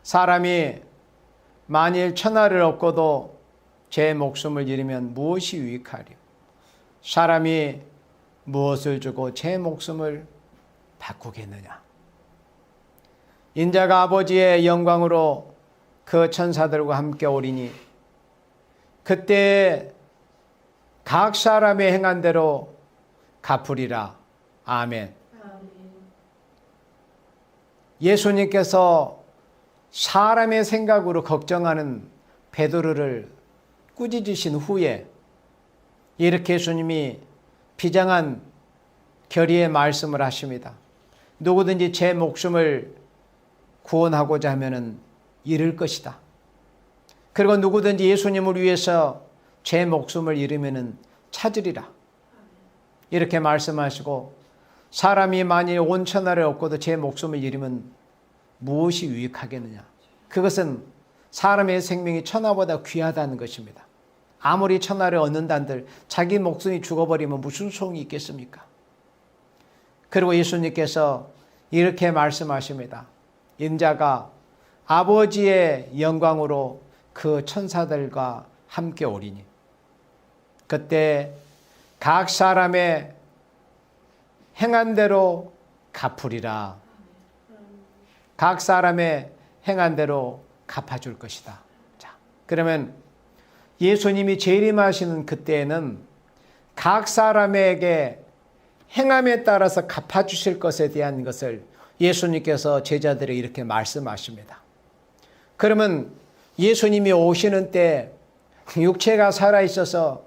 사람이 만일 천하를 얻고도 제 목숨을 잃으면 무엇이 유익하리요? 사람이 무엇을 주고 제 목숨을 바꾸겠느냐? 인자가 아버지의 영광으로 그 천사들과 함께 오리니 그때 각 사람의 행한 대로 갚으리라. 아멘. 예수님께서 사람의 생각으로 걱정하는 베드로를 꾸짖으신 후에 이렇게 예수님이 비장한 결의의 말씀을 하십니다. 누구든지 제 목숨을 구원하고자 하면은 잃을 것이다. 그리고 누구든지 예수님을 위해서 제 목숨을 잃으면은 찾으리라. 이렇게 말씀하시고 사람이 만일 온 천하를 얻고도 제 목숨을 잃으면 무엇이 유익하겠느냐? 그것은 사람의 생명이 천하보다 귀하다는 것입니다. 아무리 천하를 얻는다는들 자기 목숨이 죽어버리면 무슨 소용이 있겠습니까? 그리고 예수님께서 이렇게 말씀하십니다. 인자가 아버지의 영광으로 그 천사들과 함께 오리니 그때 각 사람의 행한 대로 갚으리라. 각 사람의 행한 대로 갚아줄 것이다. 자, 그러면 예수님이 재림하시는 그때에는 각 사람에게 행함에 따라서 갚아주실 것에 대한 것을 예수님께서 제자들에게 이렇게 말씀하십니다. 그러면 예수님이 오시는 때 육체가 살아있어서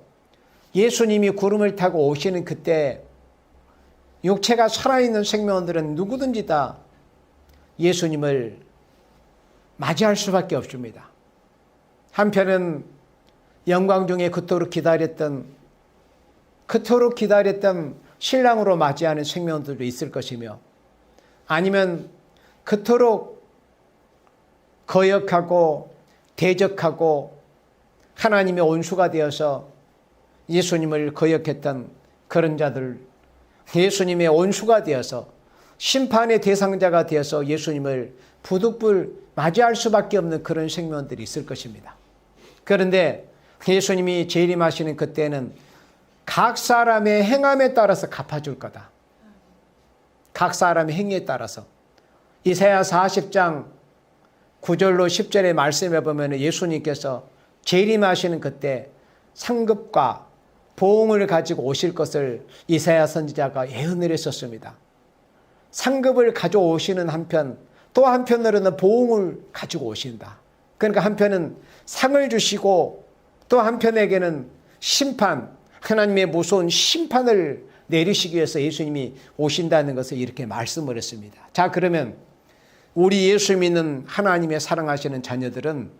예수님이 구름을 타고 오시는 그때 육체가 살아있는 생명들은 누구든지 다 예수님을 맞이할 수밖에 없습니다. 한편은 영광 중에 그토록 기다렸던 신랑으로 맞이하는 생명들도 있을 것이며 아니면 그토록 거역하고 대적하고 하나님의 온수가 되어서 예수님을 거역했던 그런 자들, 예수님의 온수가 되어서 심판의 대상자가 되어서 예수님을 부득불 맞이할 수밖에 없는 그런 생명들이 있을 것입니다. 그런데 예수님이 재림하시는 그때는 각 사람의 행함에 따라서 갚아줄 거다. 각 사람의 행위에 따라서. 이사야 40장 9절로 10절의 말씀에 보면 예수님께서 재림하시는 그때 상급과 보응을 가지고 오실 것을 이사야 선지자가 예언을 했었습니다. 상급을 가져오시는 한편 또 한편으로는 보응을 가지고 오신다. 그러니까 한편은 상을 주시고 또 한편에게는 심판, 하나님의 무서운 심판을 내리시기 위해서 예수님이 오신다는 것을 이렇게 말씀을 했습니다. 자, 그러면 우리 예수 믿는 하나님의 사랑하시는 자녀들은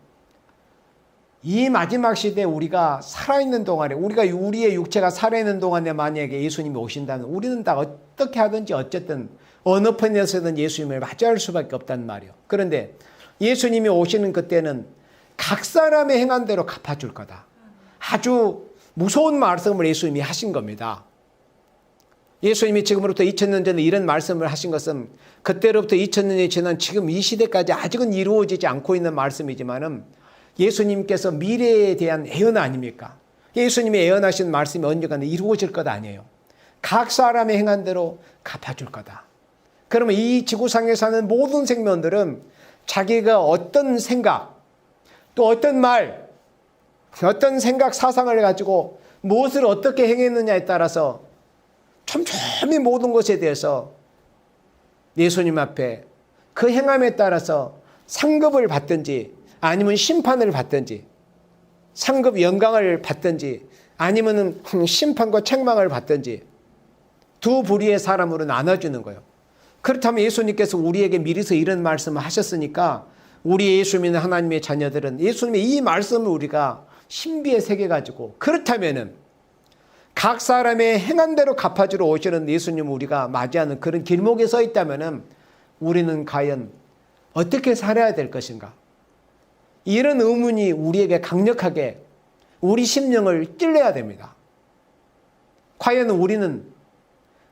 이 마지막 시대에 우리가 살아있는 동안에 우리의 육체가 살아있는 동안에 만약에 예수님이 오신다면 우리는 다 어떻게 하든지 어쨌든 어느 편에서든 예수님을 맞이할 수밖에 없단 말이에요. 그런데 예수님이 오시는 그때는 각 사람의 행한 대로 갚아줄 거다. 아주 무서운 말씀을 예수님이 하신 겁니다. 예수님이 지금으로부터 2000년 전에 이런 말씀을 하신 것은 그때로부터 2000년이 지난 지금 이 시대까지 아직은 이루어지지 않고 있는 말씀이지만은 예수님께서 미래에 대한 예언 아닙니까? 예수님이 예언하신 말씀이 언젠가는 이루어질 것 아니에요. 각 사람의 행한 대로 갚아줄 거다. 그러면 이 지구상에 사는 모든 생명들은 자기가 어떤 생각, 또 어떤 말, 어떤 생각, 사상을 가지고 무엇을 어떻게 행했느냐에 따라서 촘촘히 모든 것에 대해서 예수님 앞에 그 행함에 따라서 상급을 받든지 아니면 심판을 받든지 상급 영광을 받든지 아니면 심판과 책망을 받든지 두 부류의 사람으로 나눠주는 거예요. 그렇다면 예수님께서 우리에게 미리서 이런 말씀을 하셨으니까 우리 예수 믿는 하나님의 자녀들은 예수님의 이 말씀을 우리가 신비에 새겨가지고 그렇다면은 각 사람의 행한 대로 갚아주러 오시는 예수님을 우리가 맞이하는 그런 길목에 서 있다면은 우리는 과연 어떻게 살아야 될 것인가? 이런 의문이 우리에게 강력하게 우리 심령을 찔러야 됩니다. 과연 우리는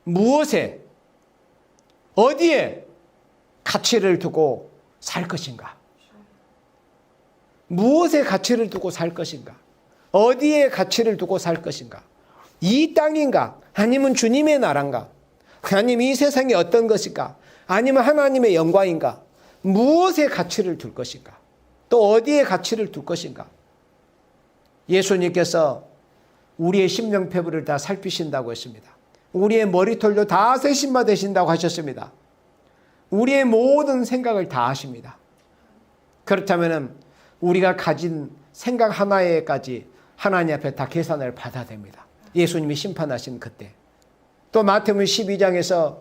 무엇에, 어디에 가치를 두고 살 것인가? 무엇에 가치를 두고 살 것인가? 어디에 가치를 두고 살 것인가? 이 땅인가? 아니면 주님의 나라인가? 아니면 이 세상이 어떤 것인가? 아니면 하나님의 영광인가? 무엇에 가치를 둘 것인가? 또 어디에 가치를 둘 것인가? 예수님께서 우리의 심령폐부를 다 살피신다고 했습니다. 우리의 머리털도 다 세심마 되신다고 하셨습니다. 우리의 모든 생각을 다 아십니다. 그렇다면 우리가 가진 생각 하나에까지 하나님 앞에 다 계산을 받아야 됩니다. 예수님이 심판하신 그때. 또 마태복음 12장에서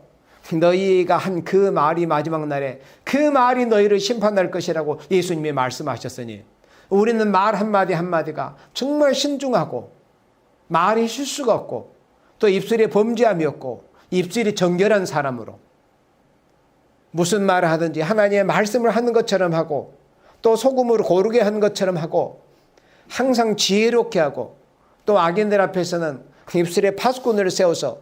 너희가 한 그 말이 마지막 날에 그 말이 너희를 심판할 것이라고 예수님이 말씀하셨으니 우리는 말 한마디 한마디가 정말 신중하고 말이 실수가 없고 또 입술에 범죄함이 없고 입술이 정결한 사람으로 무슨 말을 하든지 하나님의 말씀을 하는 것처럼 하고 또 소금으로 고르게 하는 것처럼 하고 항상 지혜롭게 하고 또 악인들 앞에서는 입술에 파수꾼을 세워서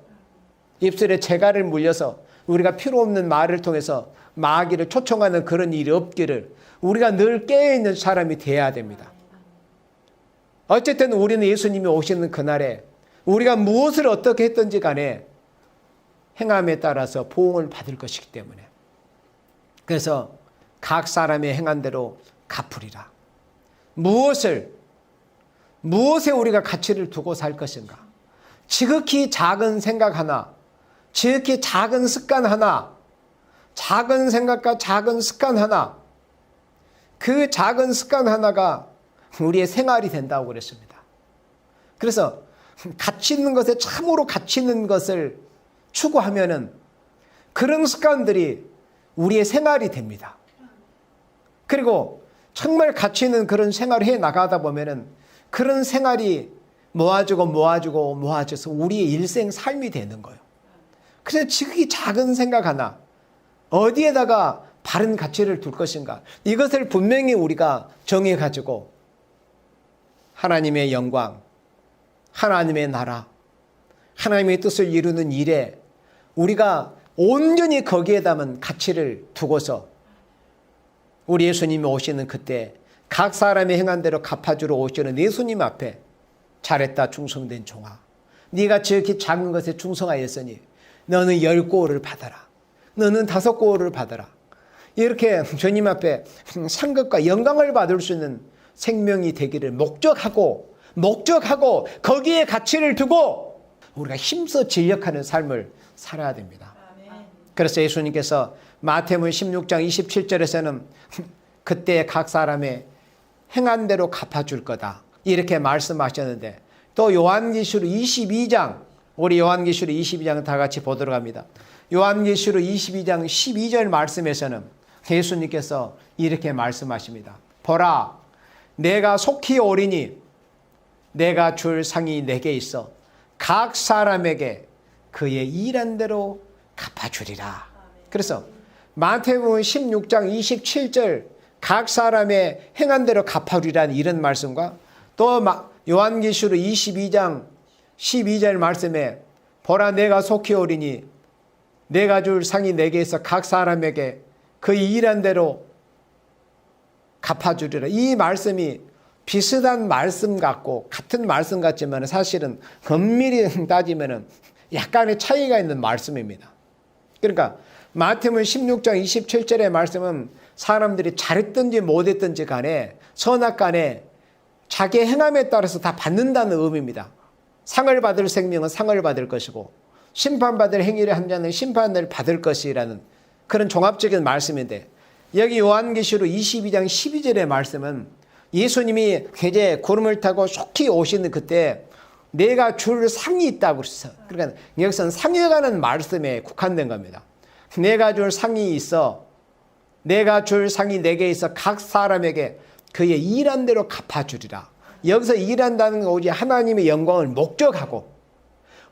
입술에 재갈을 물려서 우리가 필요 없는 말을 통해서 마귀를 초청하는 그런 일이 없기를 우리가 늘 깨어있는 사람이 되어야 됩니다. 어쨌든 우리는 예수님이 오시는 그날에 우리가 무엇을 어떻게 했든지 간에 행함에 따라서 보응을 받을 것이기 때문에 그래서 각 사람의 행한 대로 갚으리라. 무엇에 우리가 가치를 두고 살 것인가? 지극히 작은 생각 하나, 지극히 작은 습관 하나, 작은 생각과 작은 습관 하나, 그 작은 습관 하나가 우리의 생활이 된다고 그랬습니다. 그래서 가치 있는 것에 참으로 가치 있는 것을 추구하면은 그런 습관들이 우리의 생활이 됩니다. 그리고 정말 가치 있는 그런 생활을 해 나가다 보면은 그런 생활이 모아져서 우리의 일생 삶이 되는 거예요. 그래서 지극히 작은 생각 하나, 어디에다가 바른 가치를 둘 것인가, 이것을 분명히 우리가 정해가지고 하나님의 영광, 하나님의 나라, 하나님의 뜻을 이루는 일에 우리가 온전히 거기에 담은 가치를 두고서 우리 예수님이 오시는 그때 각 사람의 행한 대로 갚아주러 오시는 예수님 앞에 잘했다 충성된 종아, 네가 지극히 작은 것에 충성하였으니 너는 10고을을 받아라, 너는 5고을을 받아라. 이렇게 주님 앞에 상급과 영광을 받을 수 있는 생명이 되기를 목적하고 거기에 가치를 두고 우리가 힘써 진력하는 삶을 살아야 됩니다. 그래서 예수님께서 마태복음 16장 27절에서는 그때 각 사람의 행한 대로 갚아줄 거다 이렇게 말씀하셨는데, 또 요한계시록 22장, 우리 요한계시록 22장을 다 같이 보도록 합니다. 요한계시록 22장 12절 말씀에서는 예수님께서 이렇게 말씀하십니다. 보라, 내가 속히 오리니 내가 줄 상이 내게 있어 각 사람에게 그의 일한 대로 갚아주리라. 그래서 마태복음 16장 27절 각 사람의 행한 대로 갚아주리라는 이런 말씀과 또 요한계시록 22장 12절 말씀에 보라, 내가 속히 오리니 내가 줄 상이 내게 있어 각 사람에게 그의 일한 대로 갚아주리라. 이 말씀이 비슷한 말씀 같고 같은 말씀 같지만 사실은 엄밀히 따지면 약간의 차이가 있는 말씀입니다. 그러니까 마태복음 16장 27절의 말씀은 사람들이 잘했든지 못했든지 간에 선악간에 자기 행함에 따라서 다 받는다는 의미입니다. 상을 받을 생명은 상을 받을 것이고 심판받을 행위를 한 자는 심판을 받을 것이라는 그런 종합적인 말씀인데, 여기 요한계시록 22장 12절의 말씀은 예수님이 이제 구름을 타고 속히 오시는 그때 내가 줄 상이 있다고 그랬어요. 그러니까 여기서는 상에 관한 말씀에 국한된 겁니다. 내가 줄 상이 있어, 내가 줄 상이 내게 있어 각 사람에게 그의 일한 대로 갚아주리라. 여기서 일한다는 건 오직 하나님의 영광을 목적하고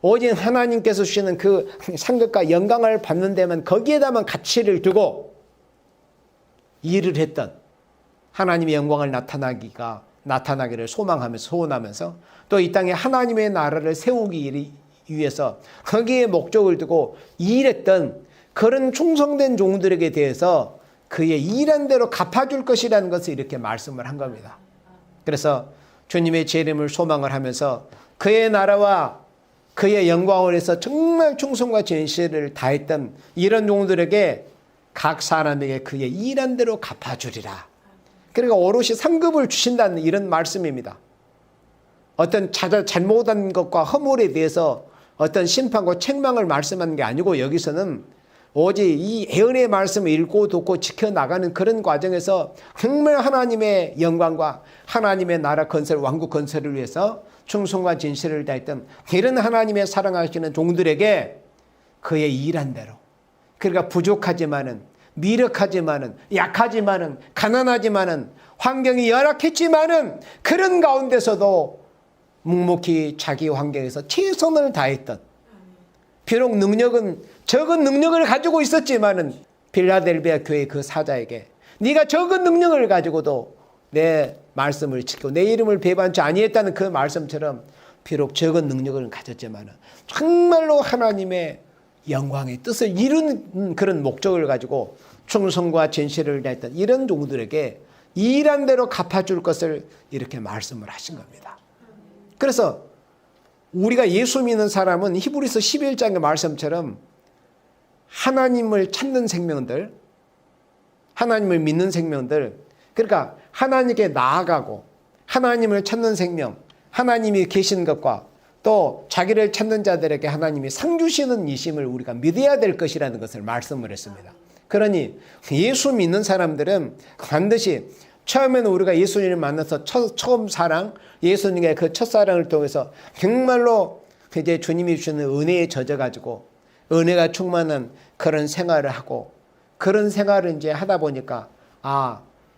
오직 하나님께서 주시는 그 상급과 영광을 받는 데만 거기에다만 가치를 두고 일을 했던 하나님의 영광을 나타나기를 소망하면서 소원하면서 또 이 땅에 하나님의 나라를 세우기 위해서 거기에 목적을 두고 일했던 그런 충성된 종들에게 대해서 그의 일한 대로 갚아줄 것이라는 것을 이렇게 말씀을 한 겁니다. 그래서 주님의 재림을 소망을 하면서 그의 나라와 그의 영광을 위해서 정말 충성과 진실을 다했던 이런 종들에게 각 사람에게 그의 일한 대로 갚아주리라. 그러니까 오롯이 상급을 주신다는 이런 말씀입니다. 어떤 잘못한 것과 허물에 대해서 어떤 심판과 책망을 말씀하는 게 아니고 여기서는 오직 이 예언의 말씀을 읽고 듣고 지켜나가는 그런 과정에서 정말 하나님의 영광과 하나님의 나라 건설, 왕국 건설을 위해서 충성과 진실을 다했던 이런 하나님의 사랑하시는 종들에게 그의 일한 대로, 그러니까 부족하지만은, 미력하지만은, 약하지만은, 가난하지만은, 환경이 열악했지만은 그런 가운데서도 묵묵히 자기 환경에서 최선을 다했던, 비록 능력은 적은 능력을 가지고 있었지만은 필라델비아 교회 그 사자에게 네가 적은 능력을 가지고도 내 말씀을 지키고 내 이름을 배반치 아니했다는 그 말씀처럼 비록 적은 능력을 가졌지만은 정말로 하나님의 영광의 뜻을 이루는 그런 목적을 가지고 충성과 진실을 다했던 이런 종들에게 일한 대로 갚아줄 것을 이렇게 말씀을 하신 겁니다. 그래서 우리가 예수 믿는 사람은 히브리서 11장의 말씀처럼 하나님을 찾는 생명들, 하나님을 믿는 생명들, 그러니까 하나님께 나아가고 하나님을 찾는 생명, 하나님이 계신 것과 또 자기를 찾는 자들에게 하나님이 상 주시는 이심을 우리가 믿어야 될 것이라는 것을 말씀을 했습니다. 그러니 예수 믿는 사람들은 반드시 처음에는 우리가 예수님을 만나서 처음 사랑, 예수님의 그 첫사랑을 통해서 정말로 이제 주님이 주시는 은혜에 젖어가지고 은혜가 충만한 그런 생활을 하고 그런 생활을 이제 하다 보니까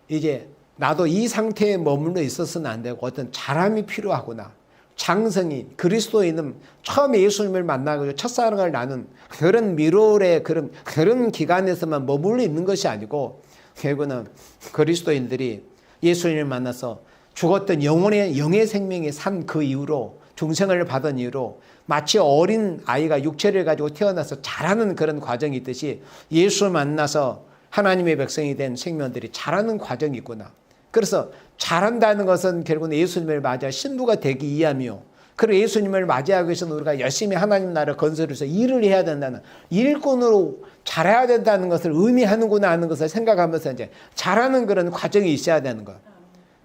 이제 나도 이 상태에 머물러 있어서는 안 되고 어떤 자람이 필요하구나. 장성이 그리스도인은 처음에 예수님을 만나고 첫사랑을 나눈 그런 미로의 그런 기간에서만 머물러 있는 것이 아니고 결국은 그리스도인들이 예수님을 만나서 죽었던 영의 생명이 산 그 이후로 중생을 받은 이후로 마치 어린 아이가 육체를 가지고 태어나서 자라는 그런 과정이 있듯이 예수 만나서 하나님의 백성이 된 생명들이 자라는 과정이 있구나. 그래서 자란다는 것은 결국은 예수님을 맞아 신부가 되기 위함이요. 그리고 예수님을 맞이하기 위해서는 우리가 열심히 하나님 나라 건설에서 일을 해야 된다는 일꾼으로 자라야 된다는 것을 의미하는구나 하는 것을 생각하면서 이제 자라는 그런 과정이 있어야 되는 거예요.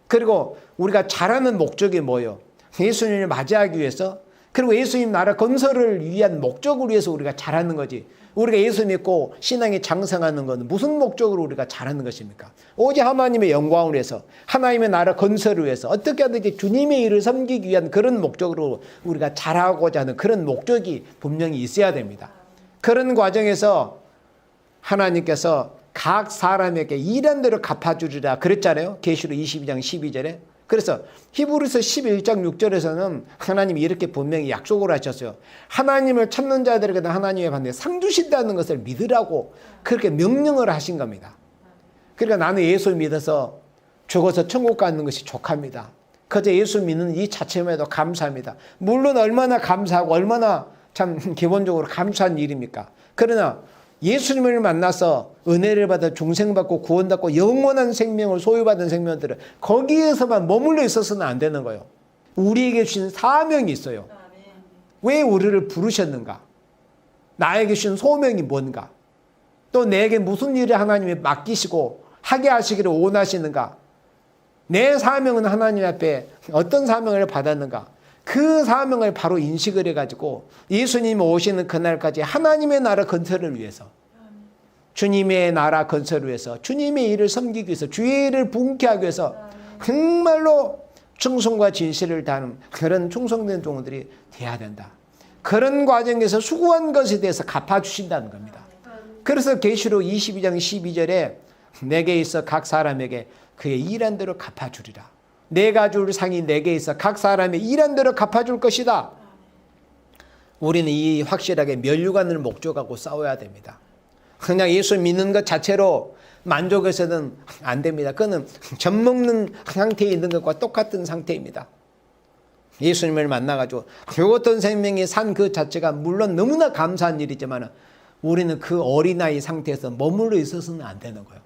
그리고 우리가 자라는 목적이 뭐예요? 예수님을 맞이하기 위해서 그리고 예수님 나라 건설을 위한 목적을 위해서 우리가 자라는 거지. 우리가 예수 믿고 신앙이 장성하는 것은 무슨 목적으로 우리가 자라는 것입니까? 오직 하나님의 영광을 위해서 하나님의 나라 건설을 위해서 어떻게 하든지 주님의 일을 섬기기 위한 그런 목적으로 우리가 자라고자 하는 그런 목적이 분명히 있어야 됩니다. 그런 과정에서 하나님께서 각 사람에게 일한 대로 갚아주리라 그랬잖아요. 계시록 22장 12절에. 그래서 히브리서 11장 6절에서는 하나님이 이렇게 분명히 약속을 하셨어요. 하나님을 찾는 자들에게는 하나님의 반대 상 주신다는 것을 믿으라고 그렇게 명령을 하신 겁니다. 그러니까 나는 예수 믿어서 죽어서 천국 가는 것이 족합니다. 그저 예수 믿는 이 자체만도 감사합니다. 물론 얼마나 감사하고 얼마나 참 기본적으로 감사한 일입니까? 그러나 예수님을 만나서 은혜를 받아 중생받고 구원받고 영원한 생명을 소유받은 생명들은 거기에서만 머물러 있어서는 안 되는 거예요. 우리에게 주신 사명이 있어요. 왜 우리를 부르셨는가? 나에게 주신 소명이 뭔가? 또 내게 무슨 일을 하나님이 맡기시고 하게 하시기를 원하시는가? 내 사명은 하나님 앞에 어떤 사명을 받았는가? 그 사명을 바로 인식을 해가지고 예수님이 오시는 그날까지 하나님의 나라 건설을 위해서 주님의 나라 건설을 위해서 주님의 일을 섬기기 위해서 주의 일을 분케하기 위해서 정말로 충성과 진실을 다하는 그런 충성된 종들이 돼야 된다. 그런 과정에서 수고한 것에 대해서 갚아주신다는 겁니다. 그래서 계시록 22장 12절에 내게 있어 각 사람에게 그의 일한 대로 갚아주리라. 내가 줄 상이 내게 있어 각 사람의 일한 대로 갚아줄 것이다. 우리는 이 확실하게 면류관을 목적하고 싸워야 됩니다. 그냥 예수 믿는 것 자체로 만족해서는 안 됩니다. 그거는 젖 먹는 상태에 있는 것과 똑같은 상태입니다. 예수님을 만나가지고 죽었던 생명이 산 그 자체가 물론 너무나 감사한 일이지만 우리는 그 어린아이 상태에서 머물러 있어서는 안 되는 거예요.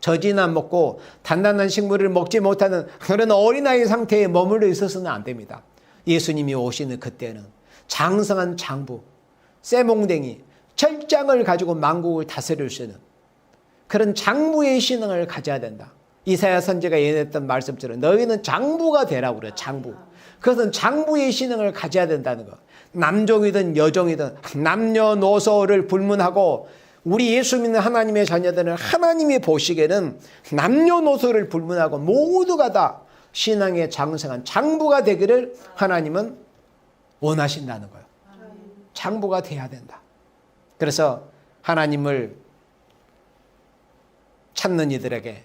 젖이나 먹고 단단한 식물을 먹지 못하는 그런 어린아이 상태에 머물러 있어서는 안 됩니다. 예수님이 오시는 그때는 장성한 장부, 쇠몽댕이, 철장을 가지고 만국을 다스릴 수 있는 그런 장부의 신앙을 가져야 된다. 이사야 선지자가 예언했던 말씀처럼 너희는 장부가 되라고 그래요. 장부. 그것은 장부의 신앙을 가져야 된다는 것. 남종이든 여종이든 남녀노소를 불문하고 우리 예수 믿는 하나님의 자녀들은 하나님이 보시기에는 남녀노소를 불문하고 모두가 다 신앙의 장성한 장부가 되기를 하나님은 원하신다는 거예요. 장부가 돼야 된다. 그래서 하나님을 찾는 이들에게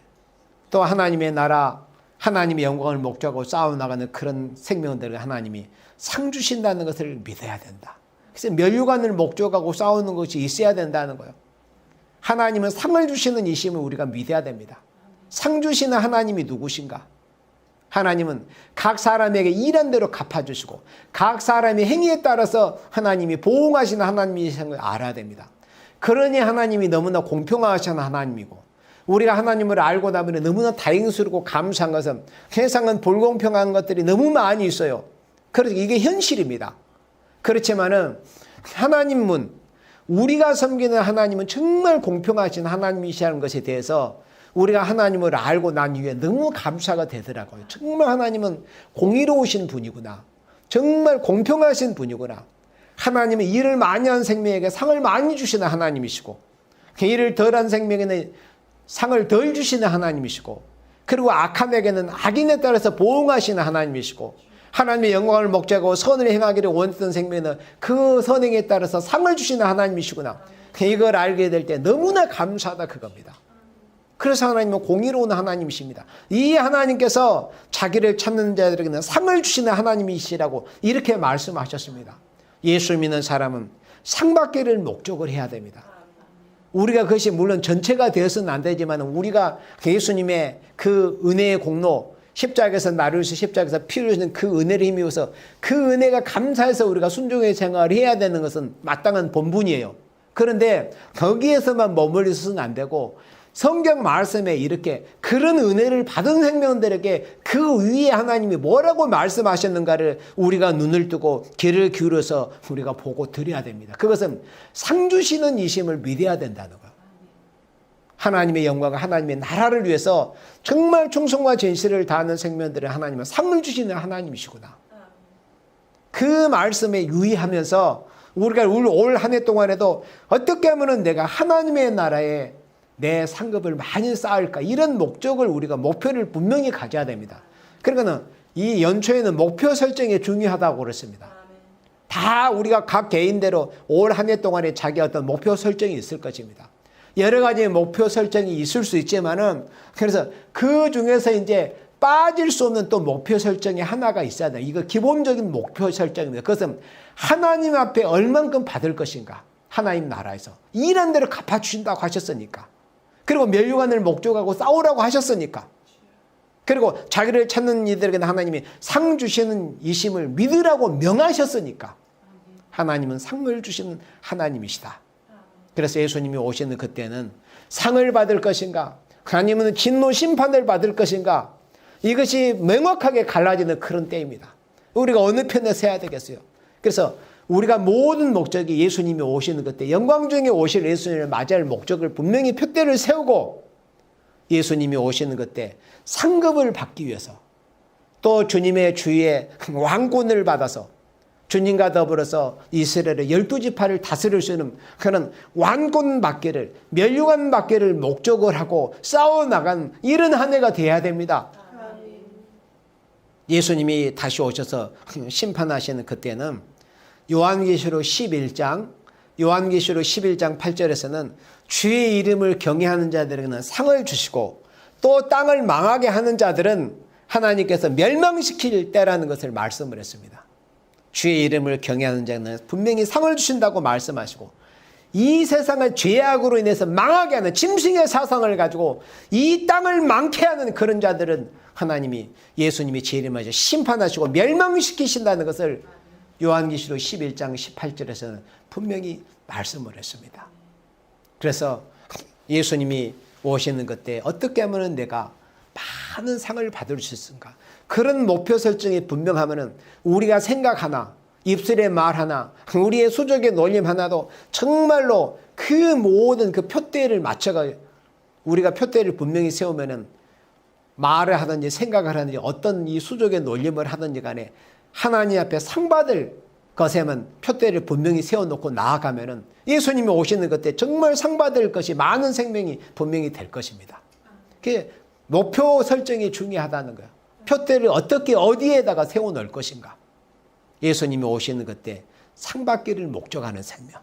또 하나님의 나라, 하나님의 영광을 목적하고 싸워나가는 그런 생명들을 하나님이 상 주신다는 것을 믿어야 된다. 그래서 면류관을 목적하고 싸우는 것이 있어야 된다는 거예요. 하나님은 상을 주시는 이심을 우리가 믿어야 됩니다. 상 주시는 하나님이 누구신가? 하나님은 각 사람에게 일한 대로 갚아주시고 각 사람의 행위에 따라서 하나님이 보응하시는 하나님이신 걸 알아야 됩니다. 그러니 하나님이 너무나 공평하신 하나님이고 우리가 하나님을 알고 나면 너무나 다행스럽고 감사한 것은 세상은 불공평한 것들이 너무 많이 있어요. 그래서 이게 현실입니다. 그렇지만은 하나님은 우리가 섬기는 하나님은 정말 공평하신 하나님이시라는 것에 대해서 우리가 하나님을 알고 난 이후에 너무 감사가 되더라고요. 정말 하나님은 공의로우신 분이구나. 정말 공평하신 분이구나. 하나님은 일을 많이 한 생명에게 상을 많이 주시는 하나님이시고 일을 덜한 생명에는 상을 덜 주시는 하나님이시고 그리고 악함에게는 악인에 따라서 보응하시는 하나님이시고 하나님의 영광을 목적하고 선을 행하기를 원했던 생명에는 그 선행에 따라서 상을 주시는 하나님이시구나. 이걸 알게 될 때 너무나 감사하다 그겁니다. 그래서 하나님은 공의로운 하나님이십니다. 이 하나님께서 자기를 찾는 자들에게는 상을 주시는 하나님이시라고 이렇게 말씀하셨습니다. 예수 믿는 사람은 상 받기를 목적을 해야 됩니다. 우리가 그것이 물론 전체가 되어서는 안 되지만 우리가 예수님의 그 은혜의 공로 십자가에서 나를 위해서 십자가에서 피를 흘리는 그 은혜를 힘입어서 그 은혜가 감사해서 우리가 순종의 생활을 해야 되는 것은 마땅한 본분이에요. 그런데 거기에서만 머물러 있어서는 안 되고 성경 말씀에 이렇게 그런 은혜를 받은 생명들에게 그 위에 하나님이 뭐라고 말씀하셨는가를 우리가 눈을 뜨고 귀를 기울여서 우리가 보고 드려야 됩니다. 그것은 상 주시는 이심을 믿어야 된다는 거예요. 하나님의 영광과 하나님의 나라를 위해서 정말 충성과 진실을 다하는 생명들을 하나님은 상을 주시는 하나님이시구나. 그 말씀에 유의하면서 우리가 올 한 해 동안에도 어떻게 하면 내가 하나님의 나라에 내 상급을 많이 쌓을까 이런 목적을 우리가 목표를 분명히 가져야 됩니다. 그러니까 이 연초에는 목표 설정이 중요하다고 그랬습니다. 다 우리가 각 개인대로 올 한 해 동안에 자기 어떤 목표 설정이 있을 것입니다. 여러 가지 목표 설정이 있을 수 있지만은 그래서 그 중에서 이제 빠질 수 없는 또 목표 설정이 하나가 있어야 돼요. 이거 기본적인 목표 설정입니다. 그것은 하나님 앞에 얼만큼 받을 것인가. 하나님 나라에서 일한 대로 갚아주신다고 하셨으니까. 그리고 면류관을 목적하고 싸우라고 하셨으니까. 그리고 자기를 찾는 이들에게는 하나님이 상 주시는 이심을 믿으라고 명하셨으니까. 하나님은 상을 주시는 하나님이시다. 그래서 예수님이 오시는 그때는 상을 받을 것인가 아니면 진노 심판을 받을 것인가 이것이 명확하게 갈라지는 그런 때입니다. 우리가 어느 편에 서야 되겠어요. 그래서 우리가 모든 목적이 예수님이 오시는 그때 영광 중에 오실 예수님을 맞이할 목적을 분명히 표대를 세우고 예수님이 오시는 그때 상급을 받기 위해서 또 주님의 주위에 왕권을 받아서 주님과 더불어서 이스라엘의 12지파를 다스릴 수 있는 그런 왕권 받기를 면류관 받기를 목적을 하고 싸워나간 이런 한 해가 돼야 됩니다. 예수님이 다시 오셔서 심판하시는 그때는 요한계시록 11장 8절에서는 주의 이름을 경외하는 자들에게는 상을 주시고 또 땅을 망하게 하는 자들은 하나님께서 멸망시킬 때라는 것을 말씀을 했습니다. 주의 이름을 경외하는 자는 분명히 상을 주신다고 말씀하시고 이 세상을 죄악으로 인해서 망하게 하는 짐승의 사상을 가지고 이 땅을 망케 하는 그런 자들은 하나님이 예수님이 재림하셔 심판하시고 멸망시키신다는 것을 요한계시록 11장 18절에서는 분명히 말씀을 했습니다. 그래서 예수님이 오시는 그때 어떻게 하면 내가 많은 상을 받을 수 있을까? 그런 목표 설정이 분명하면은 우리가 생각 하나, 입술의 말 하나, 우리의 수적의 놀림 하나도 정말로 그 모든 그 표대를 맞춰가 우리가 표대를 분명히 세우면은 말을 하든지 생각을 하든지 어떤 이 수적의 놀림을 하든지 간에 하나님 앞에 상 받을 것에만 표대를 분명히 세워놓고 나아가면은 예수님이 오시는 그때 정말 상 받을 것이 많은 생명이 분명히 될 것입니다. 그게 목표 설정이 중요하다는 거예요. 표대를 어떻게 어디에다가 세워놓을 것인가. 예수님이 오시는 그때 상 받기를 목적하는 생명.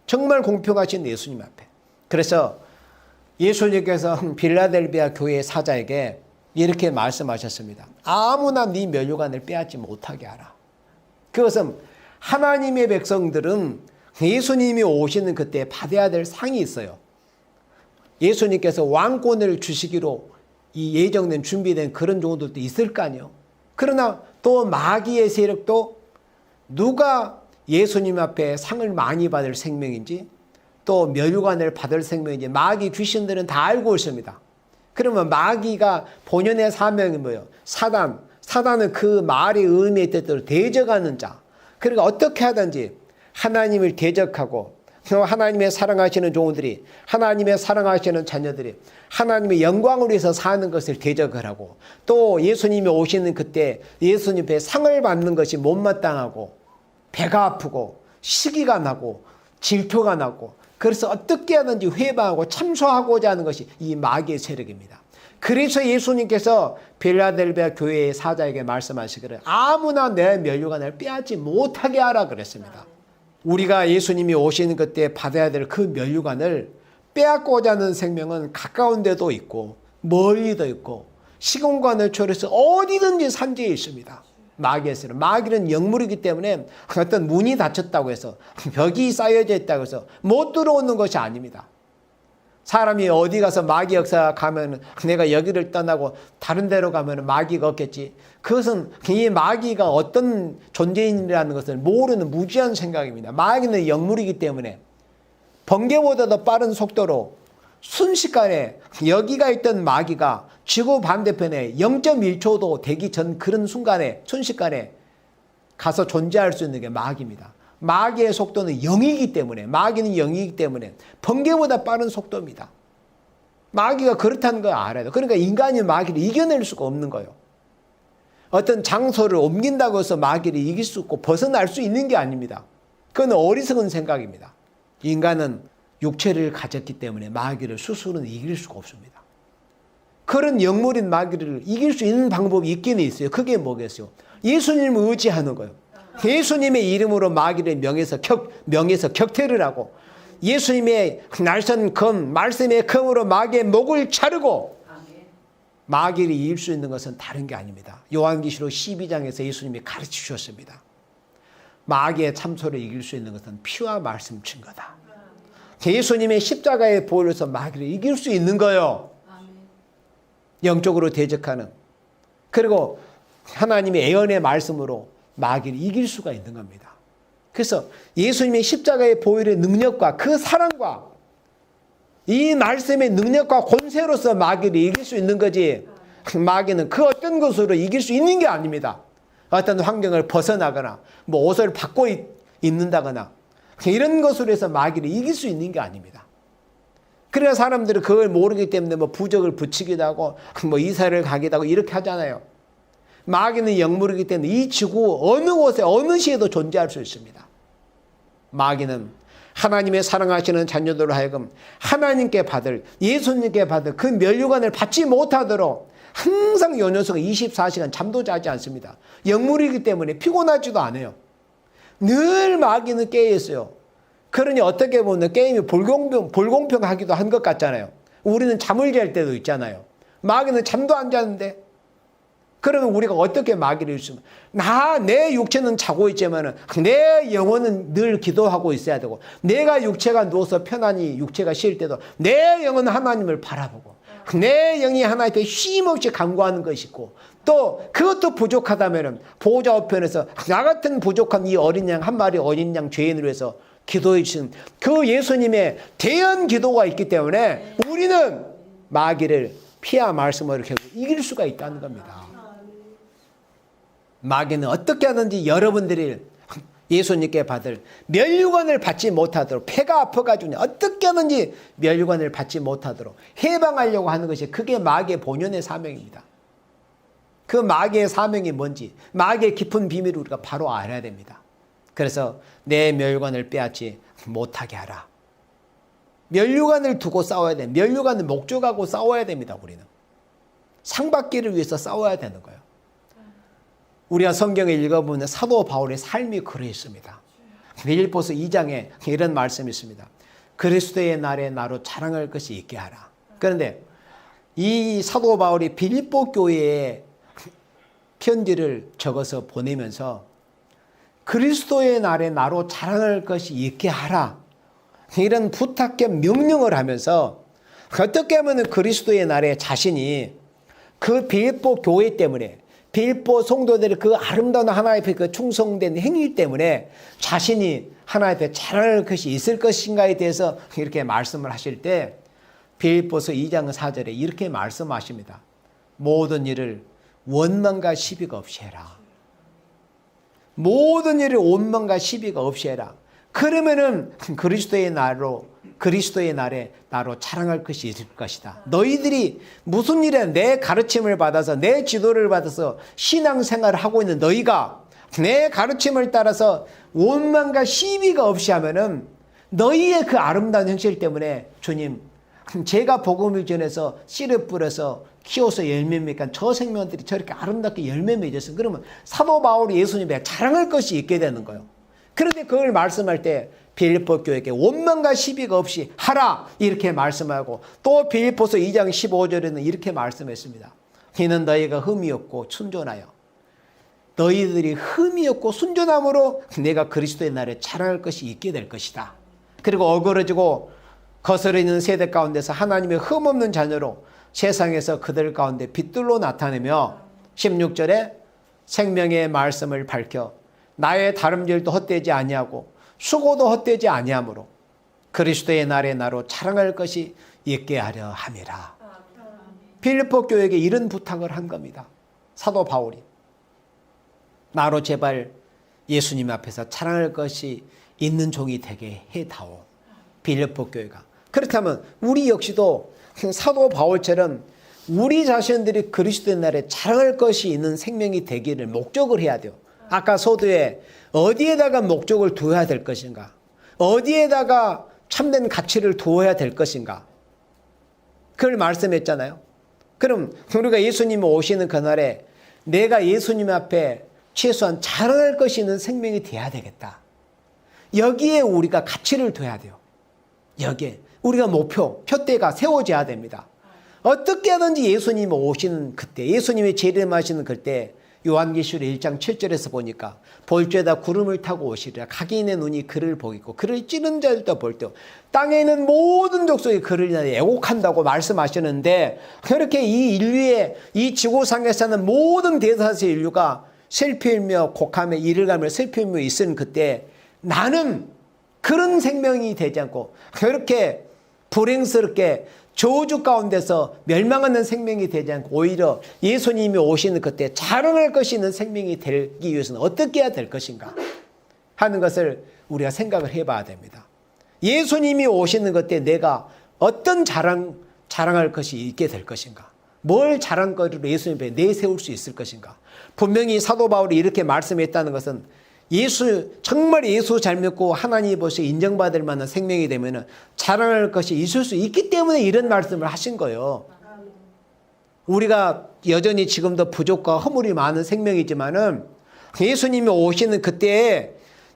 정말 공평하신 예수님 앞에. 그래서 예수님께서 빌라델비아 교회 사자에게 이렇게 말씀하셨습니다. 아무나 네 면류관을 빼앗지 못하게 하라. 그것은 하나님의 백성들은 예수님이 오시는 그때 받아야 될 상이 있어요. 예수님께서 왕권을 주시기로 이 예정된 준비된 그런 종들도 있을 거 아니에요. 그러나 또 마귀의 세력도 누가 예수님 앞에 상을 많이 받을 생명인지 또 면류관을 받을 생명인지 마귀 귀신들은 다 알고 있습니다. 그러면 마귀가 본연의 사명이 뭐예요? 사단은 그 말의 의미에 뜻대로 대적하는 자. 그러니까 어떻게 하든지 하나님을 대적하고 하나님의 사랑하시는 종들이 하나님의 사랑하시는 자녀들이 하나님의 영광을 위해서 사는 것을 대적을 하고 또 예수님이 오시는 그때 예수님 앞에 상을 받는 것이 못마땅하고 배가 아프고 시기가 나고 질투가 나고 그래서 어떻게 하든지 회방하고 참소하고자 하는 것이 이 마귀의 세력입니다. 그래서 예수님께서 빌라델비아 교회의 사자에게 말씀하시기를 아무나 내 면류관을 빼앗지 못하게 하라 그랬습니다. 우리가 예수님이 오시는 그때 받아야 될 그 면류관을 빼앗고자 하는 생명은 가까운 데도 있고 멀리도 있고 시공간을 초월해서 어디든지 산지에 있습니다. 마귀에서는 마귀는 영물이기 때문에 어떤 문이 닫혔다고 해서 벽이 쌓여져 있다고 해서 못 들어오는 것이 아닙니다. 사람이 어디 가서 마귀 역사 가면 내가 여기를 떠나고 다른 데로 가면 마귀가 없겠지. 그것은 이 마귀가 어떤 존재인이라는 것을 모르는 무지한 생각입니다. 마귀는 영물이기 때문에 번개보다도 빠른 속도로 순식간에 여기가 있던 마귀가 지구 반대편에 0.1초도 되기 전 그런 순간에 순식간에 가서 존재할 수 있는 게 마귀입니다. 마귀의 속도는 0이기 때문에 마귀는 0이기 때문에 번개보다 빠른 속도입니다. 마귀가 그렇다는 걸 알아야 돼요. 그러니까 인간이 마귀를 이겨낼 수가 없는 거예요. 어떤 장소를 옮긴다고 해서 마귀를 이길 수 없고 벗어날 수 있는 게 아닙니다. 그건 어리석은 생각입니다. 인간은 육체를 가졌기 때문에 마귀를 스스로는 이길 수가 없습니다. 그런 영물인 마귀를 이길 수 있는 방법이 있긴 있어요. 그게 뭐겠어요? 예수님을 의지하는 거예요. 예수님의 이름으로 마귀를 명해서 격퇴를 하고 예수님의 날선 검, 말씀의 검으로 마귀의 목을 자르고 마귀를 이길 수 있는 것은 다른 게 아닙니다. 요한계시록 12장에서 예수님이 가르쳐 주셨습니다. 마귀의 참소를 이길 수 있는 것은 피와 말씀 증거다. 예수님의 십자가의 보혈로서 마귀를 이길 수 있는 거예요. 영적으로 대적하는 그리고 하나님의 예언의 말씀으로 마귀를 이길 수가 있는 겁니다. 그래서 예수님의 십자가의 보혈의 능력과 그 사랑과 이 말씀의 능력과 권세로서 마귀를 이길 수 있는 거지 마귀는 그 어떤 것으로 이길 수 있는 게 아닙니다. 어떤 환경을 벗어나거나 뭐 옷을 바꿔 입는다거나 이런 것으로 해서 마귀를 이길 수 있는 게 아닙니다. 그래야 사람들은 그걸 모르기 때문에 뭐 부적을 붙이기도 하고 뭐 이사를 가기도 하고 이렇게 하잖아요. 마귀는 영물이기 때문에 이 지구 어느 곳에 어느 시에도 존재할 수 있습니다. 마귀는 하나님의 사랑하시는 자녀들로 하여금 하나님께 받을 예수님께 받을 그 면류관을 받지 못하도록 항상 요 녀석은 24시간 잠도 자지 않습니다. 영물이기 때문에 피곤하지도 않아요. 늘 마귀는 깨어 있어요. 그러니 어떻게 보면 게임이 불공평하기도 한 것 같잖아요. 우리는 잠을 잘 때도 있잖아요. 마귀는 잠도 안 자는데 그러면 우리가 어떻게 마귀를 이기면 내 육체는 자고 있지만 내 영혼은 늘 기도하고 있어야 되고 내가 육체가 누워서 편안히 육체가 쉴 때도 내 영혼은 하나님을 바라보고 내 영이 하나님께 쉼없이 간구하는 것이고 또 그것도 부족하다면 보호자 우편에서 나 같은 부족한 이 어린 양 한 마리 어린 양 죄인을 위해서 기도해 주신 그 예수님의 대연 기도가 있기 때문에 우리는 마귀를 피와 말씀으로 결국 이길 수가 있다는 겁니다. 마귀는 어떻게 하든지 여러분들이 예수님께 받을 면류관을 받지 못하도록, 폐가 아파가지고 어떻게 하든지 면류관을 받지 못하도록 해방하려고 하는 것이, 그게 마귀의 본연의 사명입니다. 그 마귀의 사명이 뭔지, 마귀의 깊은 비밀을 우리가 바로 알아야 됩니다. 그래서 내 면류관을 빼앗지 못하게 하라. 면류관을 두고 싸워야 돼. 면류관을 목적하고 싸워야 됩니다. 우리는 상받기를 위해서 싸워야 되는 거예요. 우리가 성경을 읽어보면 사도 바울의 삶이 그러했습니다. 빌립보서 2장에 이런 말씀이 있습니다. 그리스도의 날에 나로 자랑할 것이 있게 하라. 그런데 이 사도 바울이 빌립보 교회에 편지를 적어서 보내면서 그리스도의 날에 나로 자랑할 것이 있게 하라, 이런 부탁 겸 명령을 하면서 어떻게 하면 그리스도의 날에 자신이 그 빌립보 교회 때문에, 빌립보 성도들의 그 아름다운 하나님 앞에 그 충성된 행위 때문에 자신이 하나님 앞에 자랑할 것이 있을 것인가에 대해서 이렇게 말씀을 하실 때 빌립보서 2장 4절에 이렇게 말씀하십니다. 모든 일을 원망과 시비가 없이 해라. 모든 일을 원망과 시비가 없이 해라. 그러면은 그리스도의 날에 나로 자랑할 것이 있을 것이다. 너희들이 무슨 일에 내 가르침을 받아서, 내 지도를 받아서 신앙생활을 하고 있는 너희가 내 가르침을 따라서 원망과 시비가 없이 하면은 너희의 그 아름다운 행실 때문에 주님, 제가 복음을 전해서 씨를 뿌려서 키워서 열매 맺니까 저 생명들이 저렇게 아름답게 열매 맺었어요. 그러면 사도 바울이 예수님에 자랑할 것이 있게 되는 거예요. 그런데 그걸 말씀할 때 빌립보 교회에게 원망과 시비가 없이 하라, 이렇게 말씀하고, 또 빌립보서 2장 15절에는 이렇게 말씀했습니다. 이는 너희가 흠이 없고 순전하여, 너희들이 흠이 없고 순전함으로 내가 그리스도의 날에 자랑할 것이 있게 될 것이다. 그리고 어그러지고 거스르는 세대 가운데서 하나님의 흠 없는 자녀로 세상에서 그들 가운데 빛들로 나타내며 16절에 생명의 말씀을 밝혀 나의 다름질도 헛되지 아니하고 수고도 헛되지 아니하므로 그리스도의 날에 나로 자랑할 것이 있게 하려 함이라. 빌립보 교회에게 이런 부탁을 한 겁니다. 사도 바울이 나로 제발 예수님 앞에서 자랑할 것이 있는 종이 되게 해다오. 빌립보 교회가. 그렇다면 우리 역시도 사도 바울처럼 우리 자신들이 그리스도의 날에 자랑할 것이 있는 생명이 되기를 목적을 해야 돼요. 아까 서두에 어디에다가 목적을 두어야 될 것인가, 어디에다가 참된 가치를 두어야 될 것인가, 그걸 말씀했잖아요. 그럼 우리가 예수님이 오시는 그날에 내가 예수님 앞에 최소한 자랑할 것이 있는 생명이 돼야 되겠다. 여기에 우리가 가치를 둬야 돼요. 여기에 우리가 표대가 세워져야 됩니다. 어떻게 하든지 예수님이 오시는 그때, 예수님이 재림하시는 그때, 요한계시록 1장 7절에서 보니까 볼죄다 구름을 타고 오시리라. 각인의 눈이 그를 보겠고 그를 찌른 자들도 볼 때 땅에 있는 모든 족속이 그를 인하여 애곡한다고 말씀하시는데, 그렇게 이 인류의, 이 지구상에 사는 모든 대다수의 인류가 슬피며 곡함에 이를 가며 슬피며 있은 그때 나는 그런 생명이 되지 않고 그렇게 불행스럽게 저주 가운데서 멸망하는 생명이 되지 않고 오히려 예수님이 오시는 그때 자랑할 것이 있는 생명이 되기 위해서는 어떻게 해야 될 것인가 하는 것을 우리가 생각을 해봐야 됩니다. 예수님이 오시는 그때 내가 어떤 자랑할 것이 있게 될 것인가, 뭘 자랑거리로 예수님 앞에 내세울 수 있을 것인가. 분명히 사도 바울이 이렇게 말씀했다는 것은 정말 예수 잘 믿고 하나님 보시 인정받을 만한 생명이 되면 자랑할 것이 있을 수 있기 때문에 이런 말씀을 하신 거예요. 우리가 여전히 지금도 부족과 허물이 많은 생명이지만은 예수님이 오시는 그때에,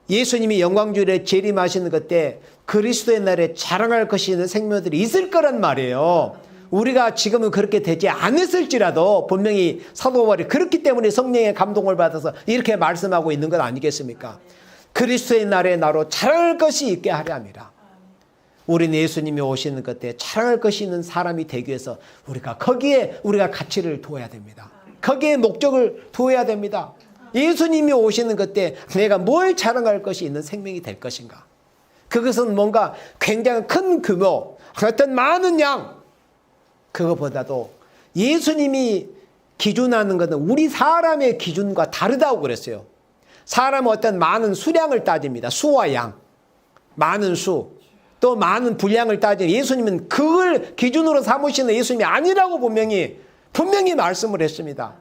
예수님이 영광주일에 재림하시는 그때 그리스도의 날에 자랑할 것이 있는 생명들이 있을 거란 말이에요. 우리가 지금은 그렇게 되지 않았을지라도 분명히 사도 바울이 그렇기 때문에 성령의 감동을 받아서 이렇게 말씀하고 있는 것 아니겠습니까? 그리스도의 날에 나로 자랑할 것이 있게 하려 함이라. 우리는 예수님이 오시는 그때 자랑할 것이 있는 사람이 되기 위해서 거기에 우리가 가치를 두어야 됩니다. 거기에 목적을 두어야 됩니다. 예수님이 오시는 그때 내가 뭘 자랑할 것이 있는 생명이 될 것인가. 그것은 뭔가 굉장히 큰 규모, 어떤 많은 양, 그것보다도 예수님이 기준하는 것은 우리 사람의 기준과 다르다고 그랬어요. 사람은 어떤 많은 수량을 따집니다. 수와 양, 많은 수, 또 많은 분량을 따지는 예수님은 그걸 기준으로 삼으시는 예수님이 아니라고 분명히 말씀을 했습니다.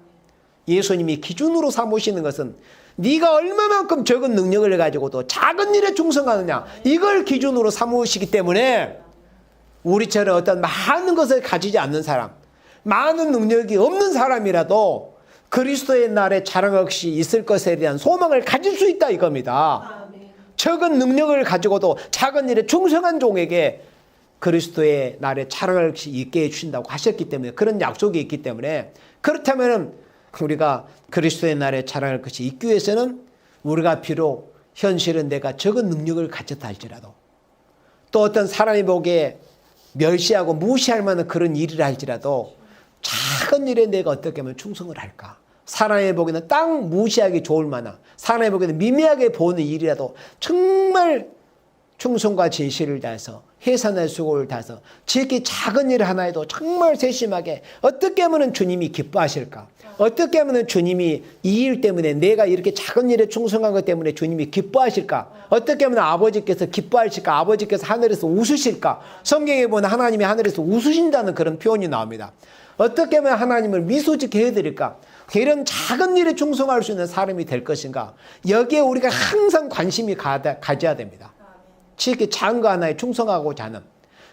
예수님이 기준으로 삼으시는 것은 네가 얼마만큼 적은 능력을 가지고도 작은 일에 충성하느냐, 이걸 기준으로 삼으시기 때문에 우리처럼 어떤 많은 것을 가지지 않는 사람, 많은 능력이 없는 사람이라도 그리스도의 날에 자랑할 것이 있을 것에 대한 소망을 가질 수 있다 이겁니다. 적은 능력을 가지고도 작은 일에 충성한 종에게 그리스도의 날에 자랑할 것이 있게 해주신다고 하셨기 때문에, 그런 약속이 있기 때문에, 그렇다면 우리가 그리스도의 날에 자랑할 것이 있기 위해서는 우리가 비록 현실은 내가 적은 능력을 가졌다 할지라도, 또 어떤 사람이 보기에 멸시하고 무시할 만한 그런 일이라 할지라도 작은 일에 내가 어떻게 하면 충성을 할까? 사람의 보기에는 딱 무시하기 좋을 만한, 사람의 보기에는 미미하게 보는 일이라도 정말 충성과 진실을 다해서 해산의 수고를 다해서 지극히 작은 일 하나에도 정말 세심하게 어떻게 하면 주님이 기뻐하실까? 어떻게 하면 주님이 이 일 때문에, 내가 이렇게 작은 일에 충성한 것 때문에 주님이 기뻐하실까? 어떻게 하면 아버지께서 기뻐하실까? 아버지께서 하늘에서 웃으실까? 성경에 보면 하나님이 하늘에서 웃으신다는 그런 표현이 나옵니다. 어떻게 하면 하나님을 미소짓게 해드릴까? 이런 작은 일에 충성할 수 있는 사람이 될 것인가? 여기에 우리가 항상 관심이 가져야 됩니다. 지극히 작은 거 하나에 충성하고자 하는.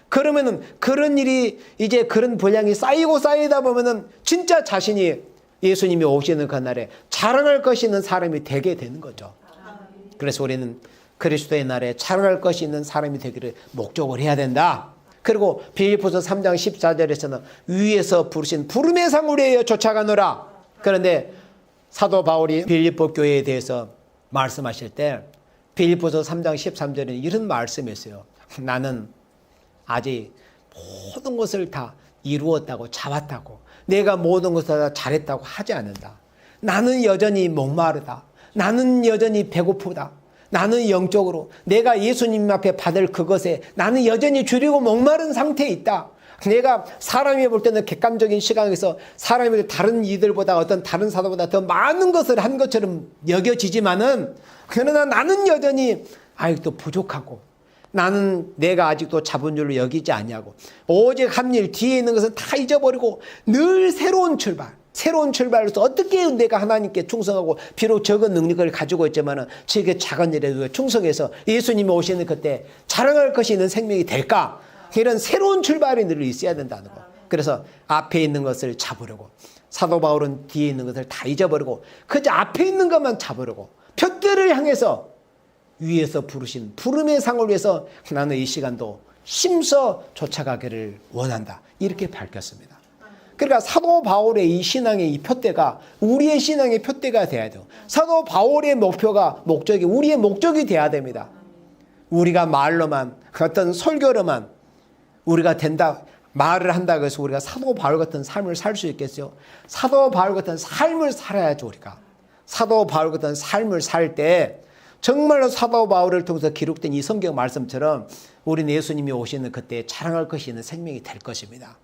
그러면은 그런 일이 이제 그런 분량이 쌓이고 쌓이다 보면은 진짜 자신이 예수님이 오시는 그날에 자랑할 것이 있는 사람이 되게 되는 거죠. 그래서 우리는 그리스도의 날에 자랑할 것이 있는 사람이 되기를 목적을 해야 된다. 그리고 빌립보서 3장 14절에서는 위에서 부르신 부름의 상을 위하여 쫓아가노라. 그런데 사도 바울이 빌립보 교회에 대해서 말씀하실 때 빌립보서 3장 13절에는 이런 말씀이었어요. 나는 아직 모든 것을 다 이루었다고, 잡았다고, 내가 모든 것을 다 잘했다고 하지 않는다. 나는 여전히 목마르다. 나는 여전히 배고프다. 나는 영적으로 내가 예수님 앞에 받을 그것에 나는 여전히 줄이고 목마른 상태에 있다. 내가 사람이 볼 때는 객관적인 시각에서 사람이 다른 이들보다, 어떤 다른 사도보다 더 많은 것을 한 것처럼 여겨지지만은, 그러나 나는 여전히 아직도 부족하고, 나는 내가 아직도 잡은 줄로 여기지 아니하고, 오직 한 일 뒤에 있는 것은 다 잊어버리고 늘 새로운 출발로서 어떻게 내가 하나님께 충성하고, 비록 적은 능력을 가지고 있지만은 지금 작은 일에도 충성해서 예수님이 오시는 그때 자랑할 것이 있는 생명이 될까? 이런 새로운 출발이 늘 있어야 된다는 거. 그래서 앞에 있는 것을 잡으려고, 사도 바울은 뒤에 있는 것을 다 잊어버리고 그저 앞에 있는 것만 잡으려고 표대를 향해서 위에서 부르신 부름의 상을 위해서 나는 이 시간도 힘써 쫓아가기를 원한다. 이렇게 밝혔습니다. 그러니까 사도 바울의 이 신앙의 이 표대가 우리의 신앙의 표대가 돼야 돼요. 사도 바울의 목적이 우리의 목적이 돼야 됩니다. 우리가 말로만, 어떤 설교로만 우리가 된다, 말을 한다고 해서 우리가 사도 바울 같은 삶을 살 수 있겠어요? 사도 바울 같은 삶을 살아야죠. 우리가 사도 바울 같은 삶을 살 때 정말로 사도 바울을 통해서 기록된 이 성경 말씀처럼 우리는 예수님이 오시는 그때 자랑할 것이 있는 생명이 될 것입니다.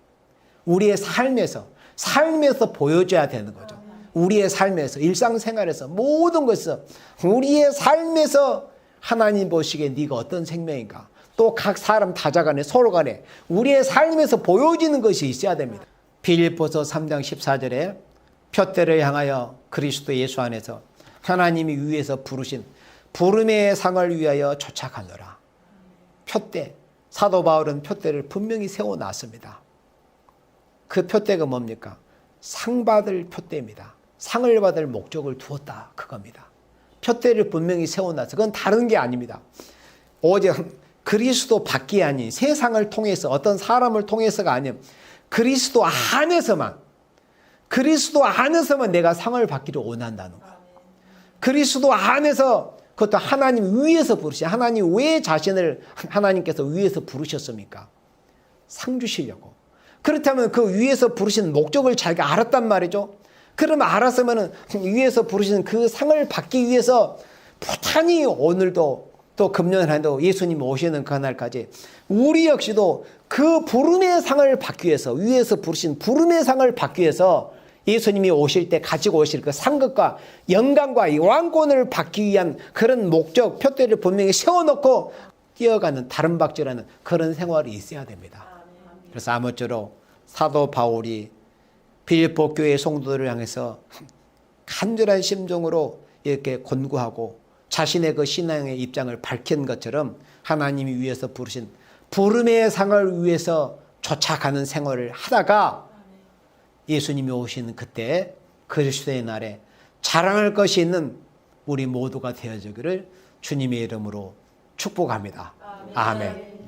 우리의 삶에서 보여줘야 되는 거죠. 우리의 삶에서, 일상생활에서, 모든 것에서 우리의 삶에서 하나님 보시기에 네가 어떤 생명인가, 또 각 사람 다자간에 서로 간에 우리의 삶에서 보여지는 것이 있어야 됩니다. 빌립보서 3장 14절에 표대를 향하여 그리스도 예수 안에서 하나님이 위에서 부르신 부름의 상을 위하여 쫓아가노라. 표대, 사도 바울은 표대를 분명히 세워놨습니다. 그 표대가 뭡니까? 상 받을 표대입니다. 상을 받을 목적을 두었다, 그겁니다. 표대를 분명히 세워놨어. 그건 다른 게 아닙니다. 오직 그리스도 밖이 아닌, 세상을 통해서, 어떤 사람을 통해서가 아닌 그리스도 안에서만 내가 상을 받기를 원한다는 거예요. 그리스도 안에서, 그것도 하나님 위에서 부르시. 하나님 왜 자신을 하나님께서 위에서 부르셨습니까? 상 주시려고. 그렇다면 그 위에서 부르시는 목적을 자기가 알았단 말이죠. 그러면 알았으면 위에서 부르시는 그 상을 받기 위해서 부단히 오늘도 또 금년에도 예수님 오시는 그날까지 우리 역시도 그 부름의 상을 받기 위해서, 위에서 부르신 부름의 상을 받기 위해서 예수님이 오실 때 가지고 오실 그 상급과 영광과 이 왕권을 받기 위한 그런 목적, 표대를 분명히 세워놓고 뛰어가는 다름박질하는 그런 생활이 있어야 됩니다. 그래서 아무쪼록 사도 바울이 빌립보 교회 성도들을 향해서 간절한 심정으로 이렇게 권고하고 자신의 그 신앙의 입장을 밝힌 것처럼 하나님이 위해서 부르신 부름의 상을 위해서 쫓아가는 생활을 하다가 예수님이 오시는 그때 그리스도의 날에 자랑할 것이 있는 우리 모두가 되어지기를 주님의 이름으로 축복합니다. 아멘.